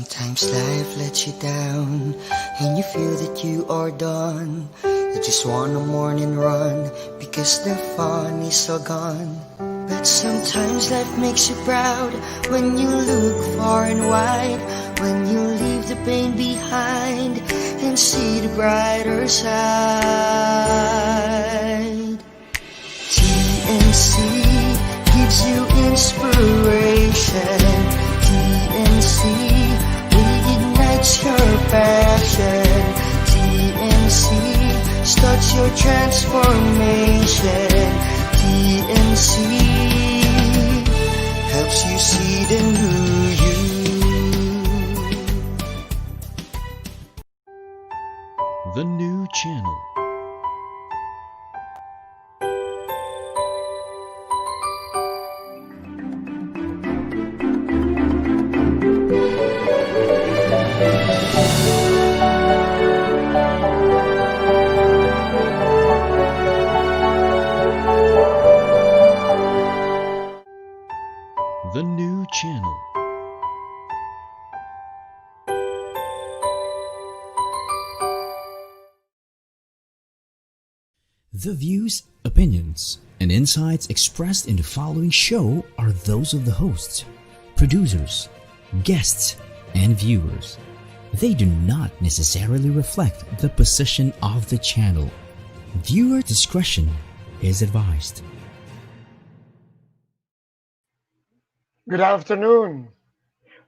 Sometimes life lets you down and you feel that you are done. You just want a morning run because the fun is all gone. But sometimes life makes you proud when you look far and wide, when you leave the pain behind and see the brighter side. TNC gives you inspiration. TNC reignites your passion. TNC starts your transformation. TNC helps you see the new you. The New Channel. The New Channel. The views, opinions, and insights expressed in the following show are those of the hosts, producers, guests, and viewers. They do not necessarily reflect the position of the channel. Viewer discretion is advised. Good afternoon.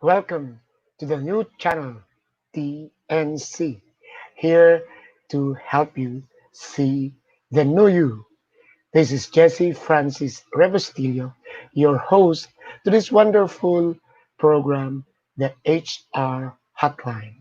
Welcome to the new channel, TNC, here to help you see the new you. This is Jesse Francis Rebustillo, your host to this wonderful program, the HR Hotline.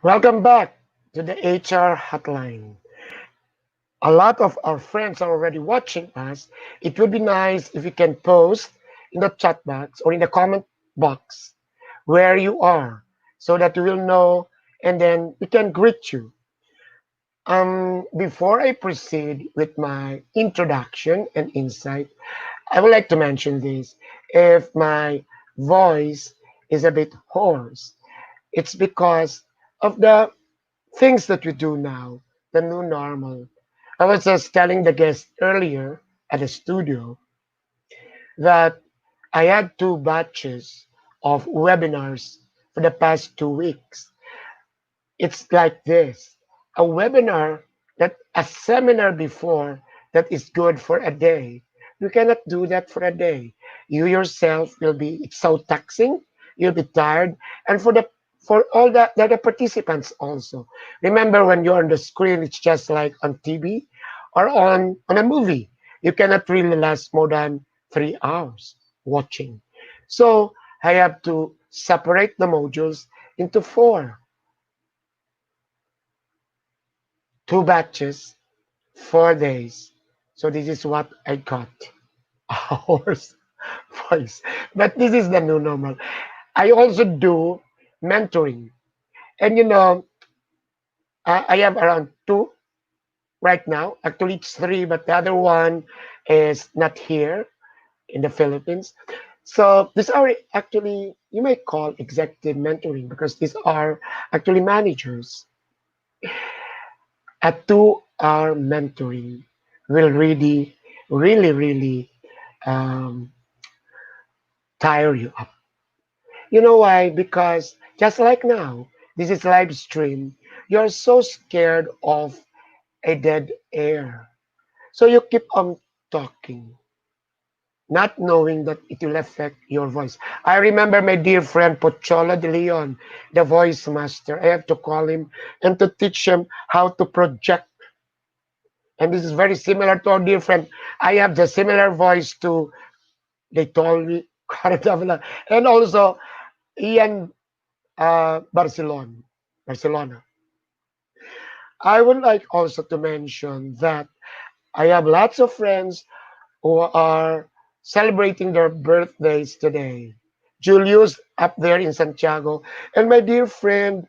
Welcome back to the HR Hotline. A lot of our friends are already watching us. It would be nice if you can post in the chat box or in the comment box where you are so that we will know and then we can greet you. Before I proceed with my introduction and insight, I would like to mention this. If my voice is a bit hoarse, it's because of the things that we do now, the new normal. I was just telling the guest earlier at the studio that I had 2 batches of webinars for the past 2 weeks. It's like this, a webinar that a seminar before that is good for a day. You cannot do that for a day. You yourself will be, it's so taxing, you'll be tired. And for all the other participants also. Remember when you're on the screen, it's just like on TV or on a movie. You cannot really last more than 3 hours watching. So I have to separate the modules into 4. 2 batches, 4 days. So this is what I got. Hours voice. But this is the new normal. I also do mentoring. And I have around 2 right now. Actually, it's 3, but the other one is not here in the Philippines. So these are actually, you may call executive mentoring because these are actually managers. A 2-hour mentoring will really um, tire you up. You know why? Because just like now, this is live stream. You're so scared of a dead air. So you keep on talking. not knowing that it will affect your voice. I remember my dear friend Pochola de Leon, the voice master. I have to call him and to teach him how to project. And this is very similar to our dear friend. I have the similar voice to, they told me, Karen Davila, and also Ian Barcelona. I would like also to mention that I have lots of friends who are celebrating their birthdays today. Julius up there in Santiago, and my dear friend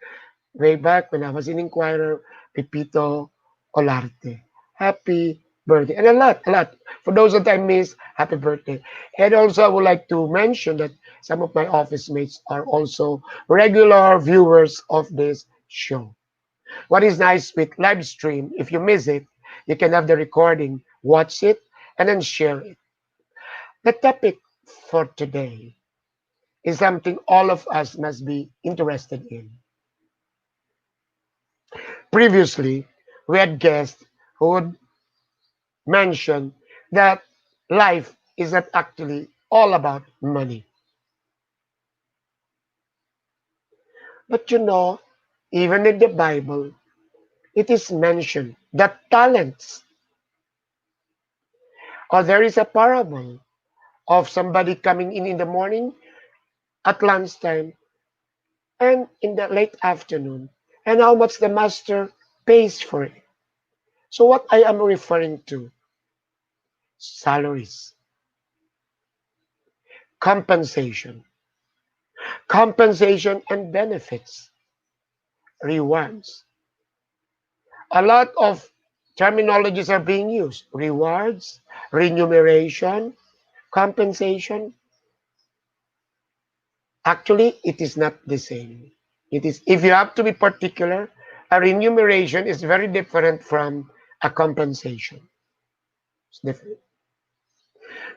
way back when I was in Inquirer, Pipito Olarte. Happy birthday. And a lot. For those that I miss, happy birthday. And also, I would like to mention that some of my office mates are also regular viewers of this show. What is nice with live stream, if you miss it, you can have the recording, watch it, and then share it. The topic for today is something all of us must be interested in. Previously, we had guests who would mention that life is not actually all about money. But even in the Bible, it is mentioned that talents, or there is a parable of somebody coming in the morning, at lunchtime, and in the late afternoon, and how much the master pays for it. So, what I am referring to, salaries, compensation, compensation and benefits, rewards. A lot of terminologies are being used: rewards, remuneration, compensation. Actually, it is not the same. It is, if you have to be particular, a remuneration is very different from a compensation. It's different.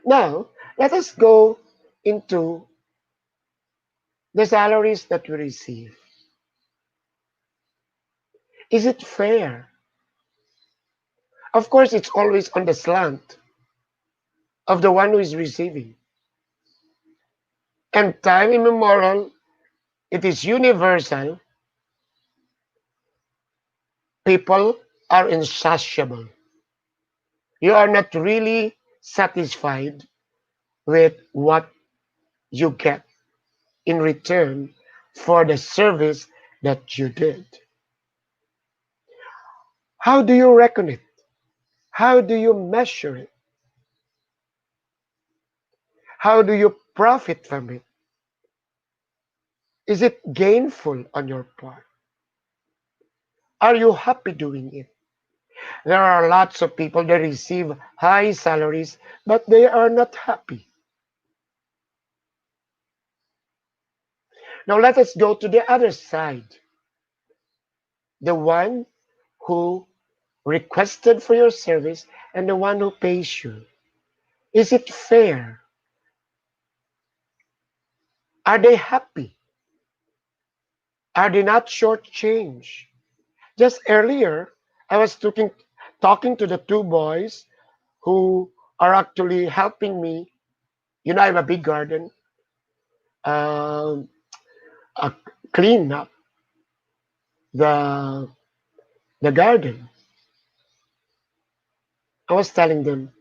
Now, let us go into the salaries that we receive. Is it fair? Of course, it's always on the slant of the one who is receiving. And time immemorial, it is universal. People are insatiable. You are not really satisfied with what you get in return for the service that you did. How do you reckon it? How do you measure it? How do you profit from it? Is it gainful on your part? Are you happy doing it? There are lots of people that receive high salaries, but they are not happy. Now let us go to the other side. The one who requested for your service and the one who pays you. Is it fair? Are they happy? Are they not shortchanged? Just earlier, I was talking to the two boys who are actually helping me. I have a big garden, um, uh, clean up the the garden. I was telling them,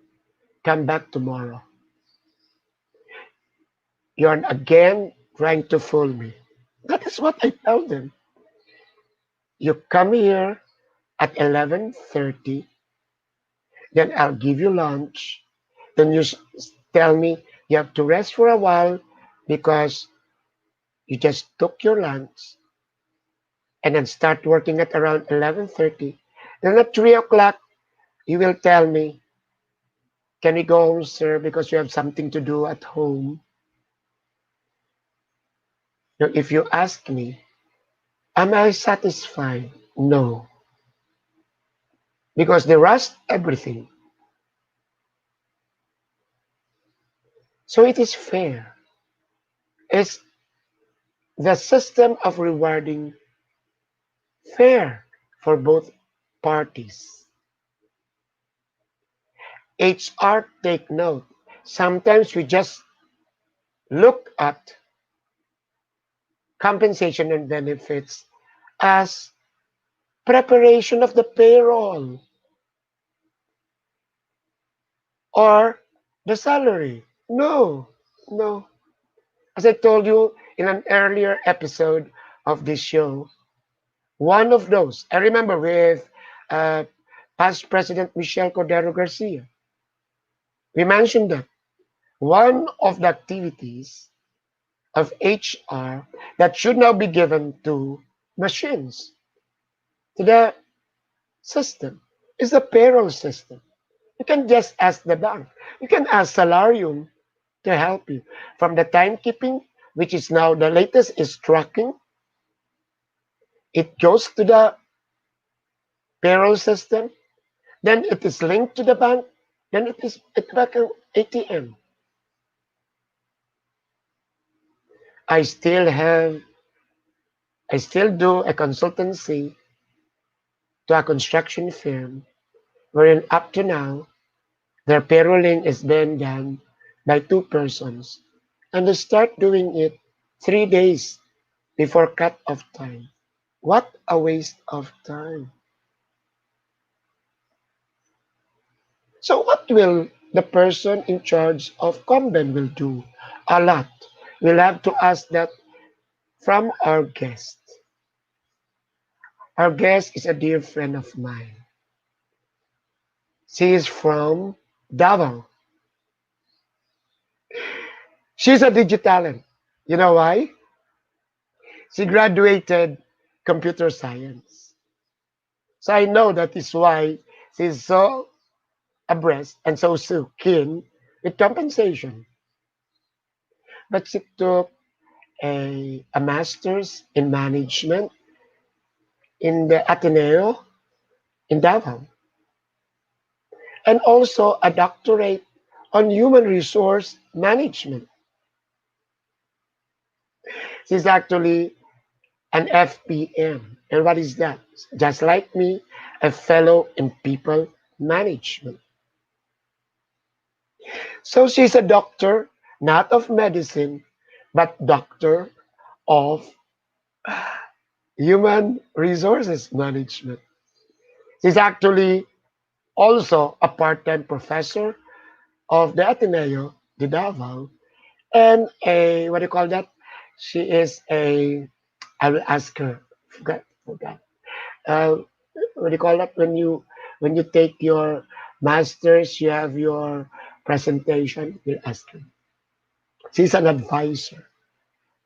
come back tomorrow. You're again trying to fool me. That is what I tell them. You come here at 11:30, then I'll give you lunch. Then you tell me you have to rest for a while because you just took your lunch, and then start working at around 11:30. Then at 3 o'clock, you will tell me, can we go home, sir, because you have something to do at home. Now, if you ask me, am I satisfied? No, because they rushed everything. So it is fair. Is the system of rewarding fair for both parties? HR, take note. Sometimes we just look at compensation and benefits as preparation of the payroll or the salary. No, no. As I told you in an earlier episode of this show, one of those, I remember with uh, past President Michelle Cordero Garcia, we mentioned that one of the activities of HR that should now be given to machines, to the system, is the payroll system. You can just ask the bank. You can ask Salarium to help you. From the timekeeping, which is now the latest is tracking, it goes to the payroll system, then it is linked to the bank, then it back an ATM. I still have I still do a consultancy to a construction firm wherein up to now their payrolling is being done by two persons. And they start doing it 3 days before cut off time. What a waste of time. So what will the person in charge of Comben will do? A lot. We'll have to ask that from our guest. Our guest is a dear friend of mine. She is from Davao. She's a digitalent. You know why? She graduated computer science. So I know that is why she's so abreast and so keen with compensation. But she took a master's in management in the Ateneo in Davao and also a doctorate on human resource management. She's actually an FPM. And what is that? Just like me, a fellow in people management. So she's a doctor, not of medicine, but doctor of human resources management. She's actually also a part-time professor of the Ateneo de Davao and a what do you call that? She is a I will ask her. Forgot. Uh, what do you call that when you take your masters, you have your presentation. We'll ask her. She's an advisor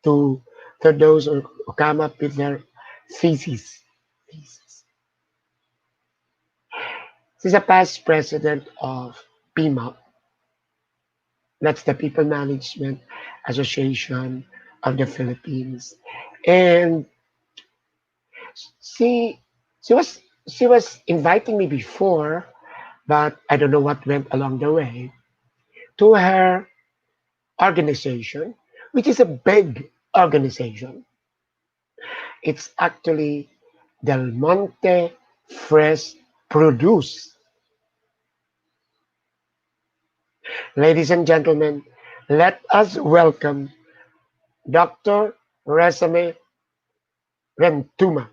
to those who come up with their thesis. thesis. She's a past president of PMAP. That's the People Management Association of the Philippines, and she she was she was inviting me before, but I don't know what went along the way to her organization, which is a big organization. It's actually Del Monte Fresh Produce. Ladies and gentlemen, let us welcome Dr. Rosame Rentuma.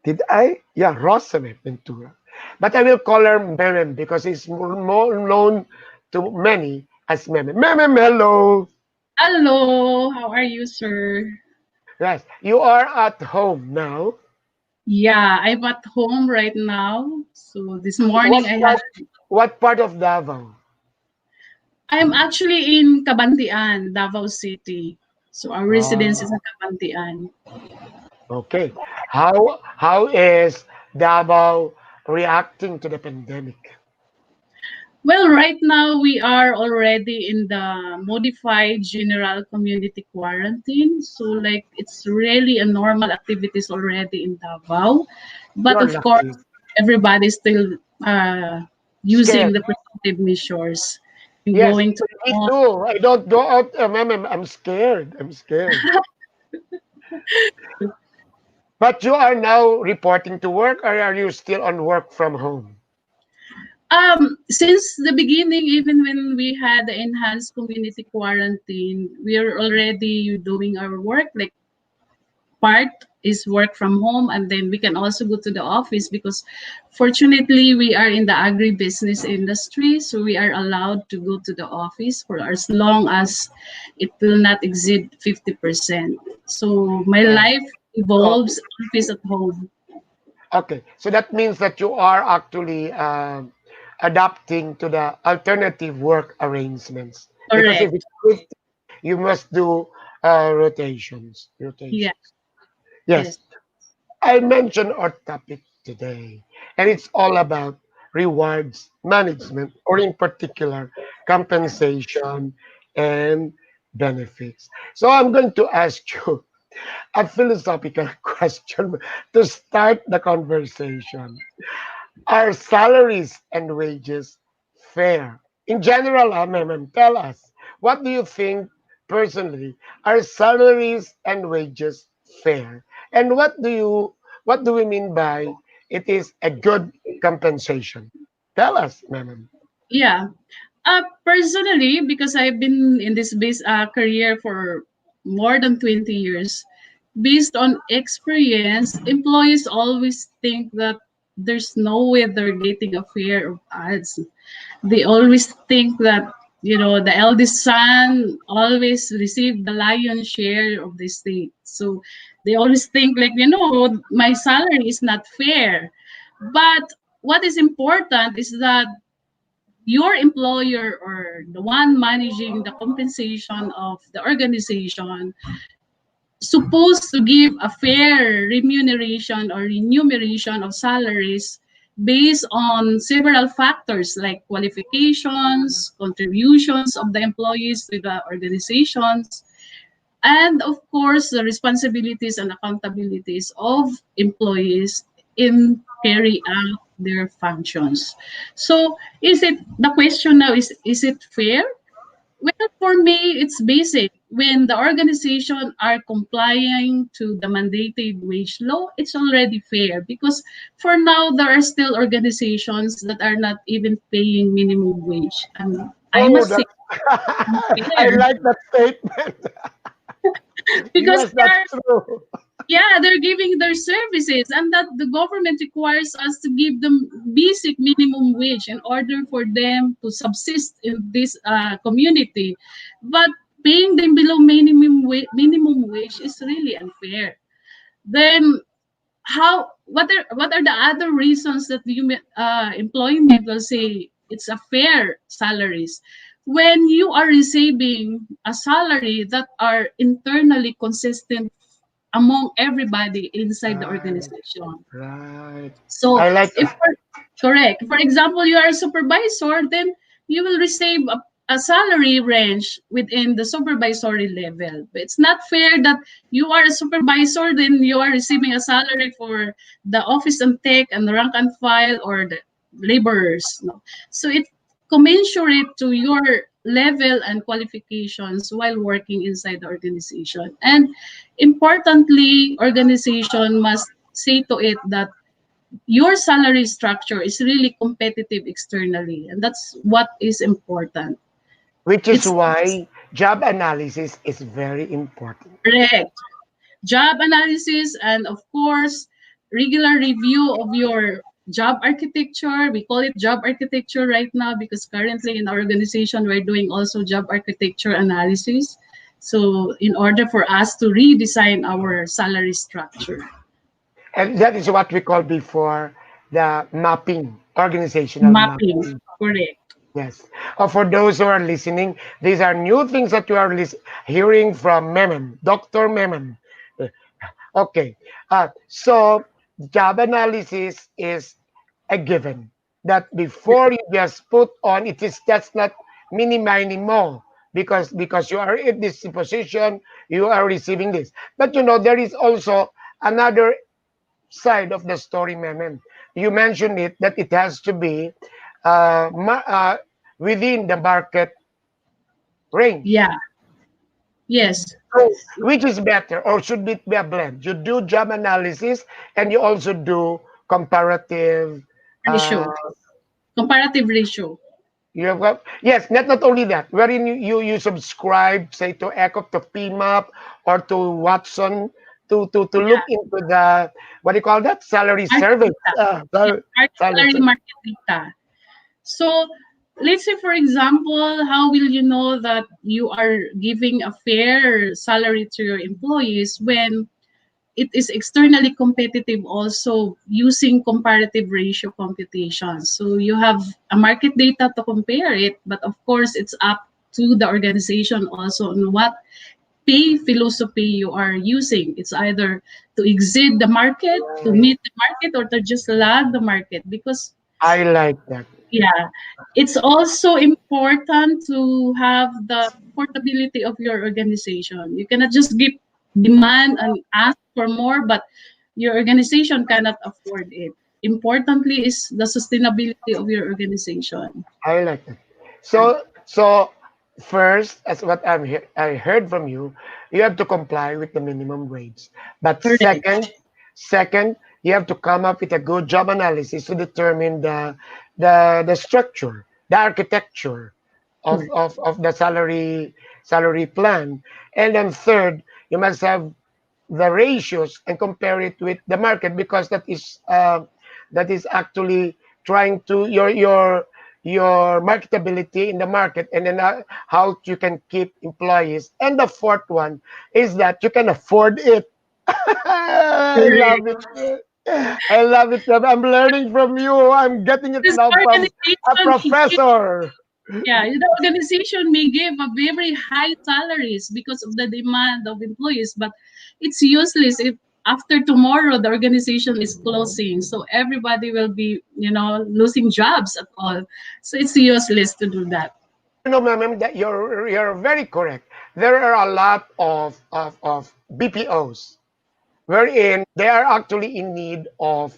Did I? Yeah, Rosame Ventura. But I will call her Meme because he's more known to many as Meme. Meme Mello! Hello, how are you, sir? Yes, you are at home now. Yeah, I'm at home right now. So this morning What I had part, what part of Davao? I'm actually in Cabantian, Davao City. So our residence is Ah, in Cabantian. okay. How is Davao reacting to the pandemic? Well, right now we are already in the modified general community quarantine. So like it's really a normal activities already in Davao. But You're of course, lucky. everybody's still using Scared. the protective measures and Yes, going to me the mall. too. I don't go out. I'm scared. I'm scared. But you are now reporting to work, or are you still on work from home? Since the beginning, even when we had the enhanced community quarantine, we are already doing our work. Like part is work from home, and then we can also go to the office because fortunately we are in the agribusiness industry, so we are allowed to go to the office for as long as it will not exceed 50%. So my Right. life So, evolves office at home. okay. So that means that you are actually adapting to the alternative work arrangements. Because if Correct. it's 50, you must do rotations. Yeah. Rotations. Yes. Yes. I mentioned our topic today, and it's all about rewards management, or in particular, compensation and benefits. So I'm going to ask you a philosophical question to start the conversation. Are salaries and wages fair? In general, ma'am, tell us, what do you think personally? Are salaries and wages fair? And what do we mean by it is a good compensation? Tell us, ma'am. Yeah. Personally, because I've been in this career for more than 20 years, based on experience, employees always think that there's no way they're getting a fair of ads. They always think that, the eldest son always receive the lion's share of the state. So they always think like, my salary is not fair. But what is important is that your employer or the one managing the compensation of the organization supposed to give a fair remuneration or remuneration of salaries based on several factors like qualifications, contributions of the employees to the organizations, and of course the responsibilities and accountabilities of employees in carry out their functions. So is it the question now is it fair? Well, for me, it's basic. When the organization are complying to the mandated wage law, it's already fair because for now there are still organizations that are not even paying minimum wage. And I Oh, must say that's I fair like that statement. because Yes, that's true. they're giving their services, and that the government requires us to give them basic minimum wage in order for them to subsist in this community. But paying them below minimum wage is really unfair. Then what are the other reasons that the employment will say it's a fair salaries when you are receiving a salary that are internally consistent among everybody inside the Right, organization. right. So I like if correct, for example, you are a supervisor, then you will receive a salary range within the supervisory level. But it's not fair that you are a supervisor, then you are receiving a salary for the office and tech and the rank and file or the laborers. No. So it commensurate to your level and qualifications while working inside the organization. And importantly, organization must say to it that your salary structure is really competitive externally, and that's what is important. which is It's why job analysis is very important. correct. Job analysis, and of course regular review of your job architecture. We call it job architecture right now because currently in our organization we're doing also job architecture analysis, so in order for us to redesign our salary structure. And that is what we call before the mapping, organizational Mapping, mapping. correct. Yes. For those who are listening, these are new things that you are hearing from Memem, Dr. Memem. Okay. So job analysis is a given that before you just put on it is that's not mini mini mo because you are in this position, you are receiving this. But there is also another side of the story, Memem. You mentioned it that it has to be uh, ma- uh, within the market range. Yeah. Yes. So, which is better, or should it be a blend? You do job analysis and you also do comparative uh, Ratio. comparative ratio. You have yes, not only that, wherein you subscribe, say to Echo, to PMAP, or to Watson, to look Yeah, into the, what do you call that, salary market survey, data. Yeah, salary. salary market data. So let's say, for example, how will you know that you are giving a fair salary to your employees when it is externally competitive also using comparative ratio computation. So you have a market data to compare it, but of course it's up to the organization also on what pay philosophy you are using. It's either to exceed the market, to Right. meet the market, or to just lag the market. Because I like that. yeah, it's also important to have the affordability of your organization. You cannot just give demand and ask for more, but your organization cannot afford it. Importantly is the sustainability of your organization. I like that. Yeah. So first, as what I heard from you, you have to comply with the minimum wage. But Correct. second, you have to come up with a good job analysis to determine the structure, the architecture Correct. of the salary plan. And then third, you must have the ratios and compare it with the market, because that is actually trying to your marketability in the market, and then how you can keep employees. And the fourth one is that you can afford it. I love Correct. it. I love it. I'm learning from you. I'm getting it This now from a organization, professor. yeah, the organization may give a very high salaries because of the demand of employees, but it's useless if after tomorrow the organization is closing. So everybody will be, losing jobs at all. So it's useless to do that. Ma'am, that you're very correct. There are a lot of BPOs wherein they are actually in need of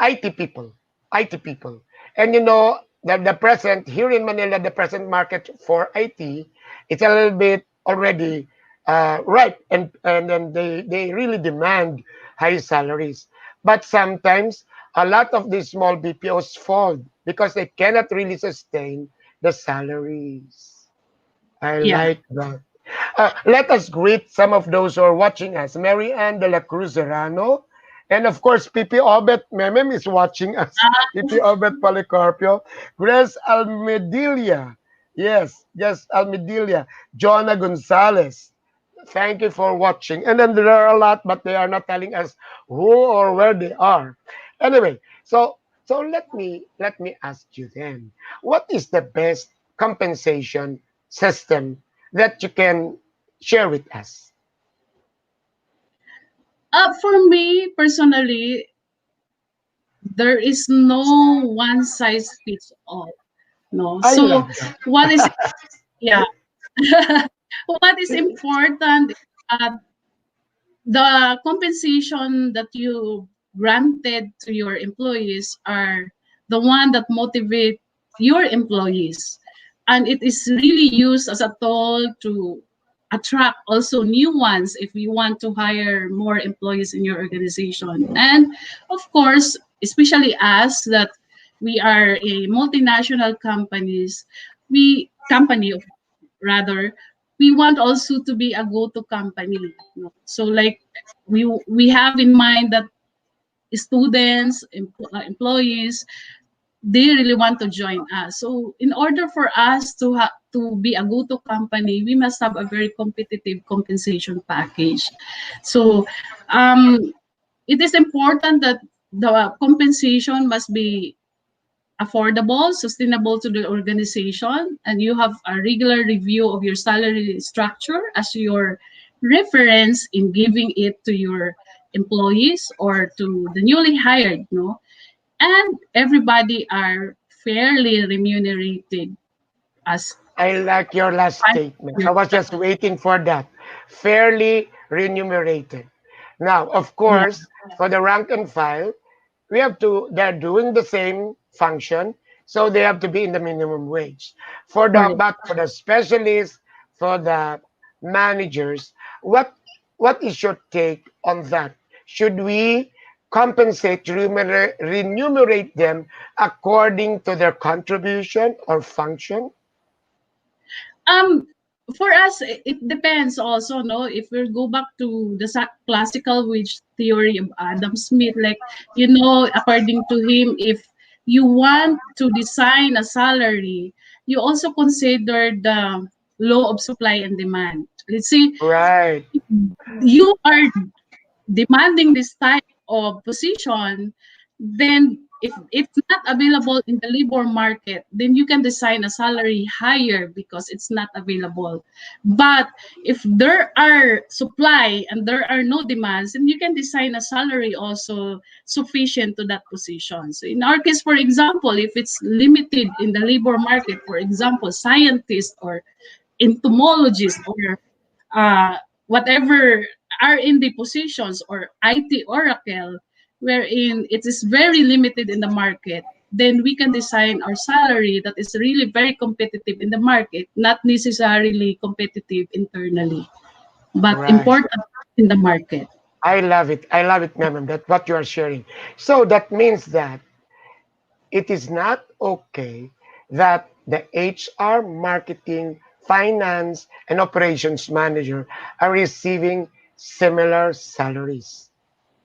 IT people, IT people. And the present here in Manila, the present market for IT, it's a little bit already ripe, and then they really demand high salaries. But sometimes a lot of these small BPOs fall because they cannot really sustain the salaries. I Yeah. like that. Let us greet some of those who are watching us. Mary Ann de la Cruz Serrano. And of course, Pipi Obet Memem is watching us. Pipi Obet Policarpio. Grace Almedilla. Yes, Almedilla. Jonah Gonzalez. Thank you for watching. And then there are a lot, but they are not telling us who or where they are. Anyway, so let me ask you then, what is the best compensation system that you can share with us? For me personally, there is no one size fits all. No. I So love that. what is yeah. What is important is that the compensation that you granted to your employees are the one that motivate your employees, and it is really used as a tool to attract also new ones if you want to hire more employees in your organization. And of course, especially us that we are a multinational company rather, we want also to be a go-to company. So like we have in mind that students, employees, they really want to join us. So in order for us to be a go-to company, we must have a very competitive compensation package. So um, it is important that the compensation must be affordable, sustainable to the organization, and you have a regular review of your salary structure as your reference in giving it to your employees or to the newly hired, no? And everybody are fairly remunerated as I like your last statement. I was just waiting for that. Fairly remunerated. Now, of yeah, course, for the rank and file, they're doing the same function, so they have to be in the minimum wage. correct. But for the specialists, for the managers, what what is your take on that? Should we compensate, remunerate them according to their contribution or function? Um, for us, it depends also, no? If we go back to the classical wage theory of Adam Smith, like, according to him, if you want to design a salary, you also consider the law of supply and demand. Let's say Right, you are demanding this type of position, then if it's not available in the labor market, then you can design a salary higher because it's not available. But if there are supply and there are no demands, then you can design a salary also sufficient to that position. So in our case, for example, if it's limited in the labor market, for example, scientists or entomologists or whatever are in the positions or IT Oracle, wherein it is very limited in the market, then we can design our salary that is really very competitive in the market, not necessarily competitive internally, but right. important in the market. I love it. I love it, ma'am. That what you are sharing. So that means that it is not okay that the HR, marketing, finance, and operations manager are receiving similar salaries.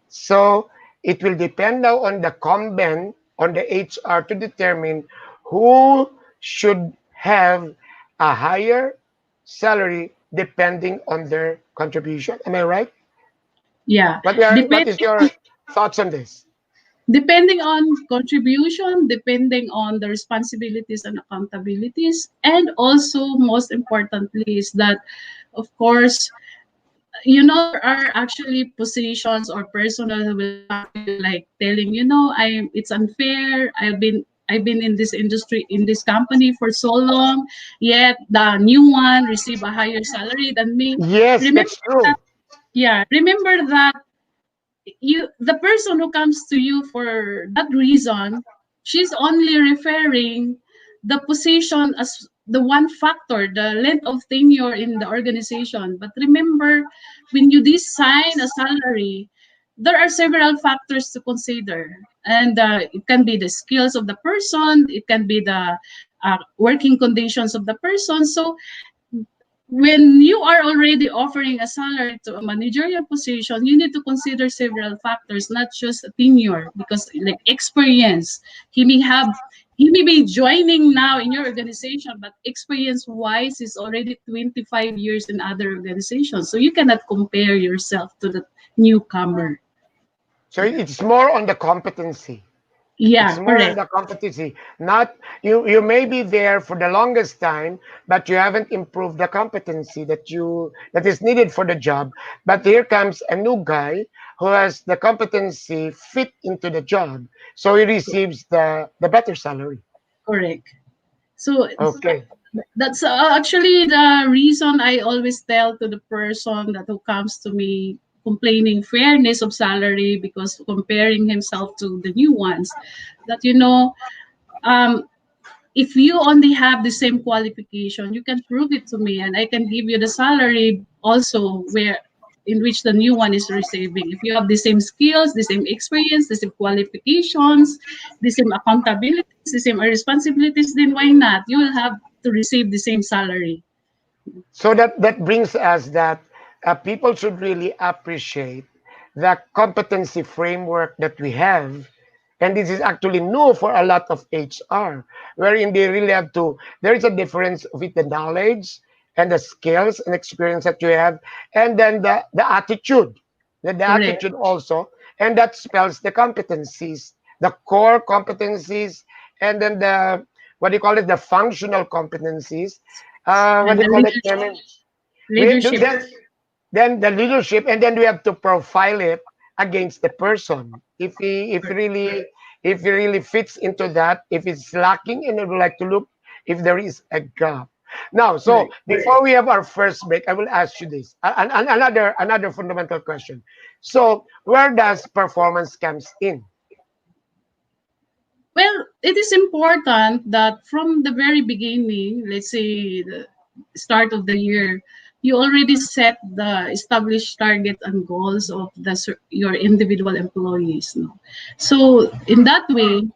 So it will depend now on the comment on the HR to determine who should have a higher salary depending on their contribution. Am I right? Yeah. What is your thoughts on this? Depending on contribution, depending on the responsibilities and accountabilities, and also most importantly is that, of course, there are actually positions or personnel who will come to you like telling, it's unfair. I've been in this industry, in this company for so long, yet the new one receive a higher salary than me. Yes, Remember that's true. that, yeah, remember that the person who comes to you for that reason, she's only referring the position as the one factor, the length of tenure in the organization. But remember, when you design a salary, there are several factors to consider, and it can be the skills of the person, it can be the working conditions of the person. So when you are already offering a salary to a managerial position, you need to consider several factors, not just tenure, because like experience, he may have he may be joining now in your organization, but experience wise is already 25 years in other organizations. So you cannot compare yourself to the newcomer. So it's more on the competency. It's Yeah, more on correct. the competency. Not you may be there for the longest time, but you haven't improved the competency that is needed for the job. But here comes a new guy who has the competency fit into the job. So he receives the better salary. Correct. So Okay. that's actually the reason I always tell to the person that who comes to me complaining fairness of salary because comparing himself to the new ones, that um, if you only have the same qualification, you can prove it to me, and I can give you the salary also where in which the new one is receiving. If you have the same skills, the same experience, the same qualifications, the same accountabilities, the same responsibilities, then why not? You will have to receive the same salary. So that brings us that people should really appreciate the competency framework that we have. And this is actually new for a lot of HR, wherein they really have to, there is a difference with the knowledge and the skills and experience that you have, and then the attitude, the Correct. attitude also, and that spells the competencies, the core competencies, and then what do you call it, the functional competencies, what And do you the call it, Kevin? We do leadership. then the leadership, and then we have to profile it against the person. If he really fits into that, if it's lacking, and I would like to look if there is a gap. Now, so Correct. before we have our first break, I will ask you this, another fundamental question. So, where does performance comes in? Well, it is important that from the very beginning, let's say the start of the year, you already set the established target and goals of your individual employees. No? So in that way,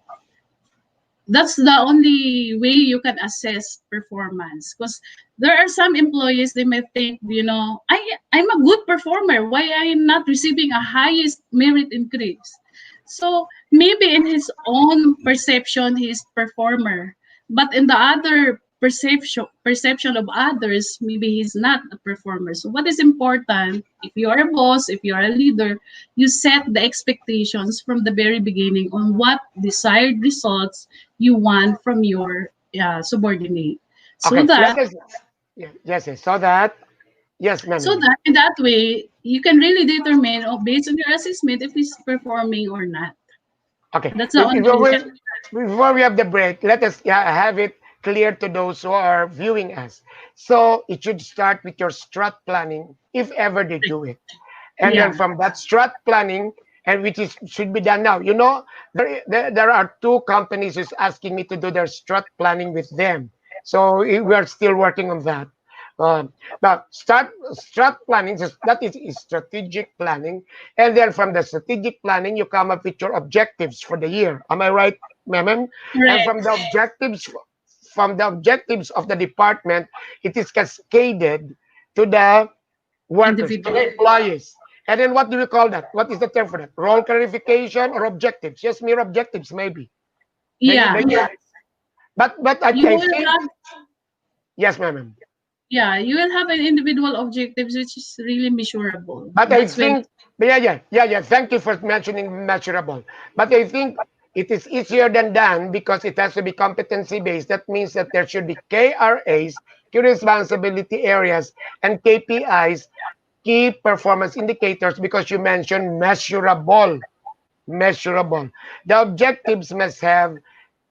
that's the only way you can assess performance, because there are some employees, they may think, I'm a good performer, why I'm not receiving a highest merit increase. So maybe in his own perception he is performer, but in the other perception of others, maybe he's not a performer. So what is important, if you are a boss, if you are a leader, you set the expectations from the very beginning on what desired results you want from your subordinate, so Okay, let that us. Yeah, yes, yes. So that, yes, so ma'am. that in that way you can really determine, based on your assessment, if he's performing or not. Okay, That's the only way. before we have the break, let us, yeah, have it clear to those who are viewing us. So it should start with your strat planning, if ever they do it. And then Yeah. from that strat planning, and which is should be done now. There are two companies who's asking me to do their strat planning with them. So we are still working on that. Um, now, strat planning, that is strategic planning. And then from the strategic planning, you come up with your objectives for the year. Am I right, ma'am? And Correct. from the objectives of the department, it is cascaded to the workers, to Individual. the employees. And then what do we call that? What is the term for that? Role clarification or objectives? Just mere objectives, maybe. Yeah. But You I will think, have yes, ma'am. yeah, you will have an individual objectives which is really measurable. But I That's when think, yeah. Thank you for mentioning measurable. But I think it is easier than done because it has to be competency based. That means that there should be KRAs, key responsibility areas, and KPIs, key performance indicators, because you mentioned measurable. Measurable. The objectives must have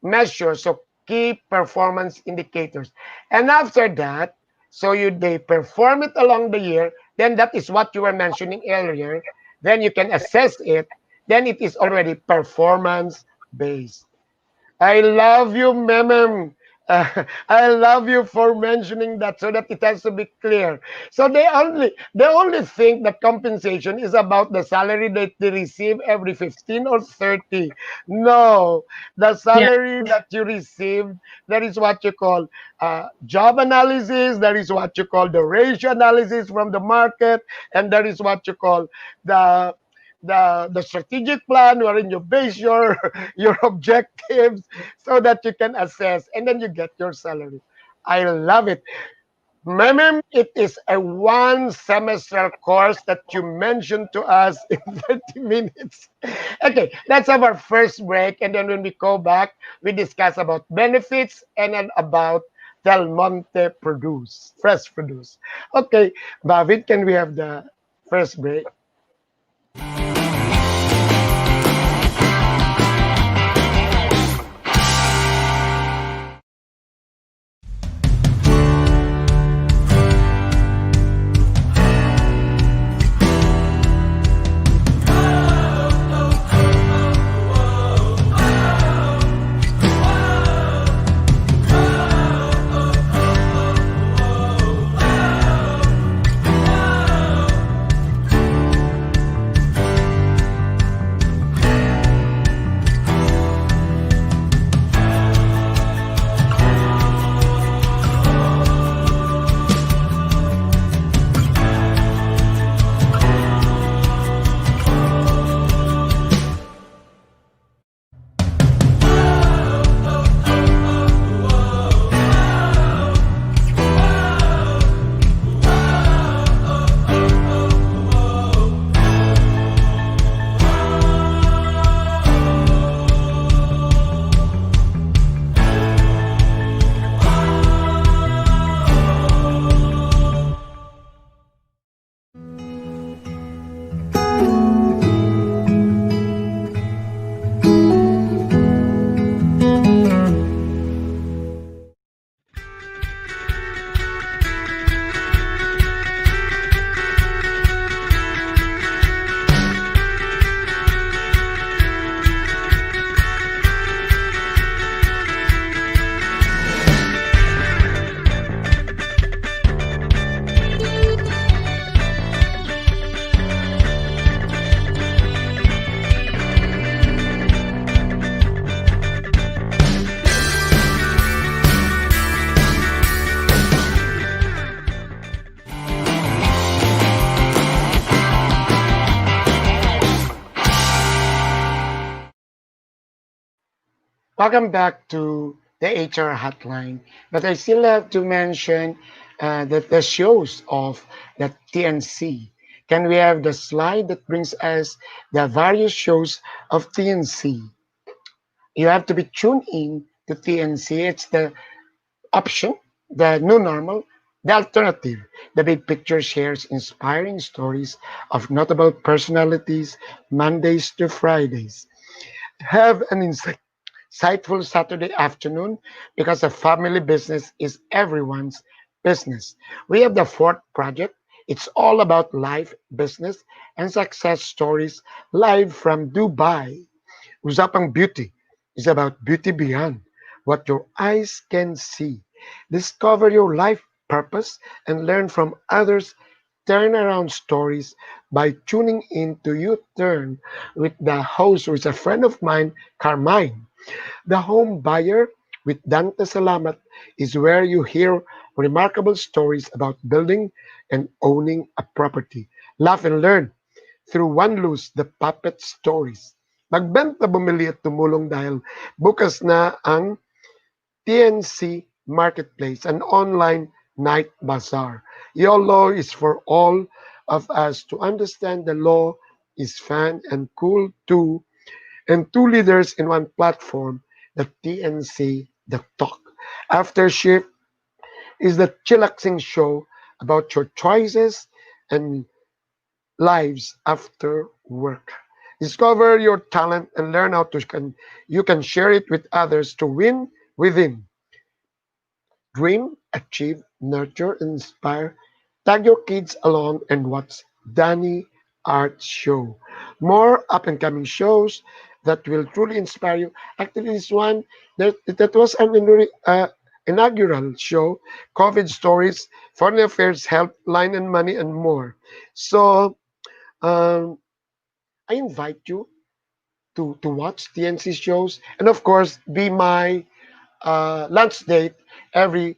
measures, so key performance indicators. And after that, so they perform it along the year, then that is what you were mentioning earlier. Then you can assess it. Then it is already performance based. I love you, Mem. I love you for mentioning that so that it has to be clear. So they only think that compensation is about the salary that they receive every 15 or 30. No, the yeah, salary that you receive, that is what you call job analysis, that is what you call the ratio analysis from the market, and that is what you call the the strategic plan wherein you base your your objectives so that you can assess and then you get your salary. I love it. Ma'am, it is a one semester course that you mentioned to us in 30 minutes. Okay, let's have our first break. And then when we go back, we discuss about benefits and then about Del Monte Produce, Fresh Produce. Okay, Bhavit, can we have the first break? Welcome back to the HR hotline. But I still have to mention the shows of the TNC. Can we have the slide that brings us the various shows of TNC? You have to be tuned in to TNC. It's the option, the new normal, the alternative. The big picture shares inspiring stories of notable personalities Mondays to Fridays. Have an insightful Saturday afternoon because a family business is everyone's business. We have the fourth project. It's all about life, business, and success stories live from Dubai. Usapang Beauty is about beauty beyond what your eyes can see. Discover your life purpose and learn from others' turnaround stories by tuning in to U Turn with the host, who is a friend of mine, Carmine. The Home Buyer with Dante Salamat is where you hear remarkable stories about building and owning a property. Laugh and learn through One Loose, the Puppet Stories. Magbenta, bumili at tumulong dahil bukas na ang TNC Marketplace, an online night bazaar. Your law is for all of us to understand the law is fun and cool too, and two leaders in one platform, the TNC, the Talk. After Shift is the chillaxing show about your choices and lives after work. Discover your talent and learn how to you can share it with others to win within. Dream, achieve, nurture, inspire. Tag your kids along and watch Danny Art Show. More up and coming shows that will truly inspire you. Actually, this one that was an inaugural show, COVID stories, foreign affairs, health, line and money, and more. So um, I invite you to watch TNC shows and of course be my lunch date every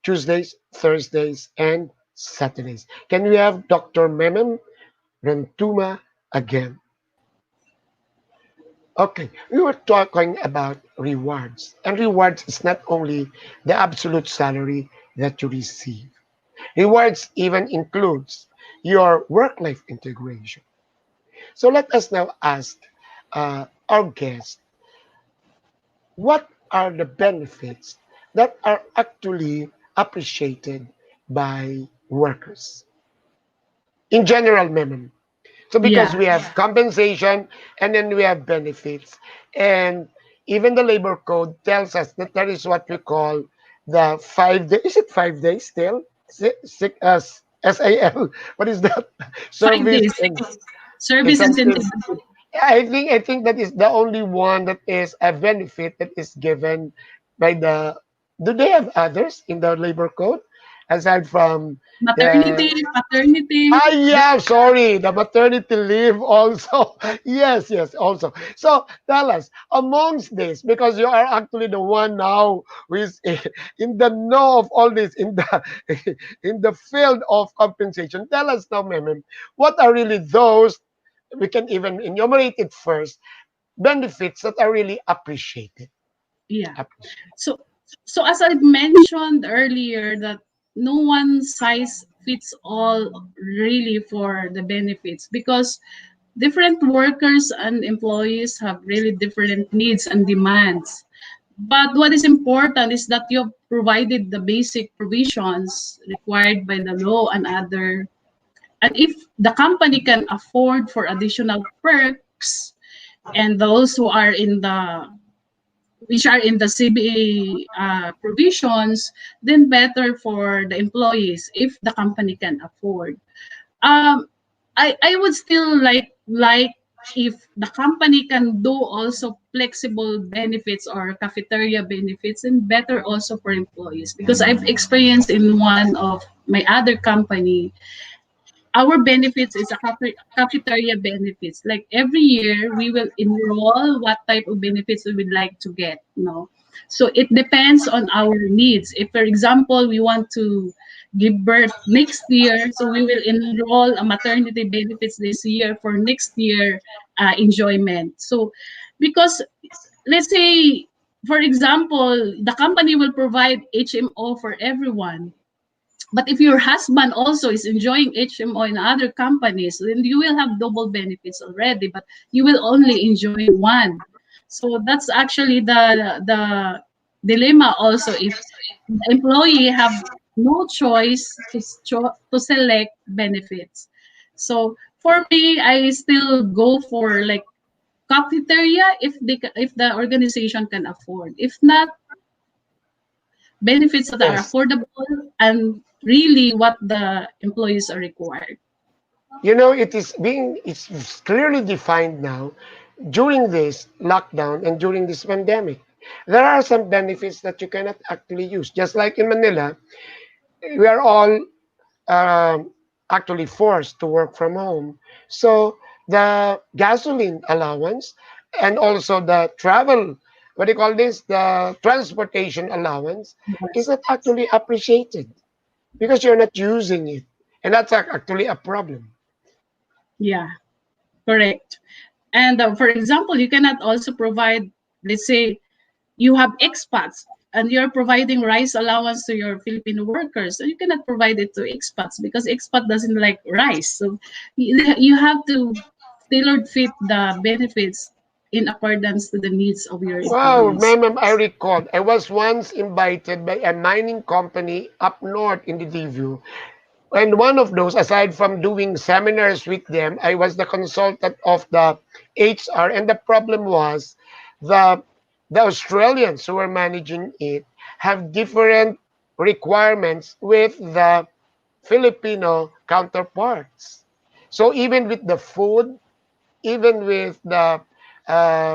Tuesdays, Thursdays, and Saturdays. Can we have Dr. Memem Rentuma again? Okay, we were talking about rewards, and rewards is not only the absolute salary that you receive. Rewards even includes your work-life integration. So let us now ask our guest, what are the benefits that are actually appreciated by workers in general, Memon? So because Yeah. we have compensation and then we have benefits, and even the labor code tells us that there is what we call the 5 day. Is it 5 days still? SAL. What is that? 5 days Service and service incentive. incentive. I think that is the only one that is a benefit that is given by the. Do they have others in the labor code aside from the? Maternity, paternity. Ah, yeah, sorry, the maternity leave also. Yes, yes, also. So tell us amongst this, because you are actually the one now who is in the know of all this in the in the field of compensation. Tell us now, Meme, what are really those? We can even enumerate it first. Benefits that are really appreciated. Yeah. Appreciated. So so as I mentioned earlier that no one size fits all really for the benefits because different workers and employees have really different needs and demands. But what is important is that you have provided the basic provisions required by the law and other. And if the company can afford for additional perks and those who are in the which are in the CBA provisions, then better for the employees if the company can afford. Um, I would still like if the company can do also flexible benefits or cafeteria benefits and better also for employees because I've experienced in one of my other company our benefits is a cafeteria benefits. Like every year, we will enroll what type of benefits we would like to get. No, so it depends on our needs. If, for example, we want to give birth next year, so we will enroll a maternity benefits this year for next year enjoyment. So, because let's say for example, the company will provide HMO for everyone. But if your husband also is enjoying HMO in other companies, then you will have double benefits already, but you will only enjoy one. So that's actually the dilemma also, if the employee have no choice to select benefits. So for me, I still go for like cafeteria if the organization can afford. If not, benefits that are Yes. affordable and really what the employees are required. You know, it's clearly defined now during this lockdown and during this pandemic. There are some benefits that you cannot actually use. Just like in Manila, we are all um, actually forced to work from home. So the gasoline allowance and also the travel, what do you call this? The transportation allowance is Yes. not actually appreciated because you're not using it. And that's actually a problem. Yeah, correct. And for example, you cannot also provide, let's say, you have expats and you're providing rice allowance to your Filipino workers. So you cannot provide it to expats because expat doesn't like rice. So you have to tailor fit the benefits in accordance to the needs of your Wow, employees. ma'am, I recall. I was once invited by a mining company up north in the DVU. And one of those, aside from doing seminars with them, I was the consultant of the HR. And the problem was the the Australians who were managing it have different requirements with the Filipino counterparts. So even with the food, even with the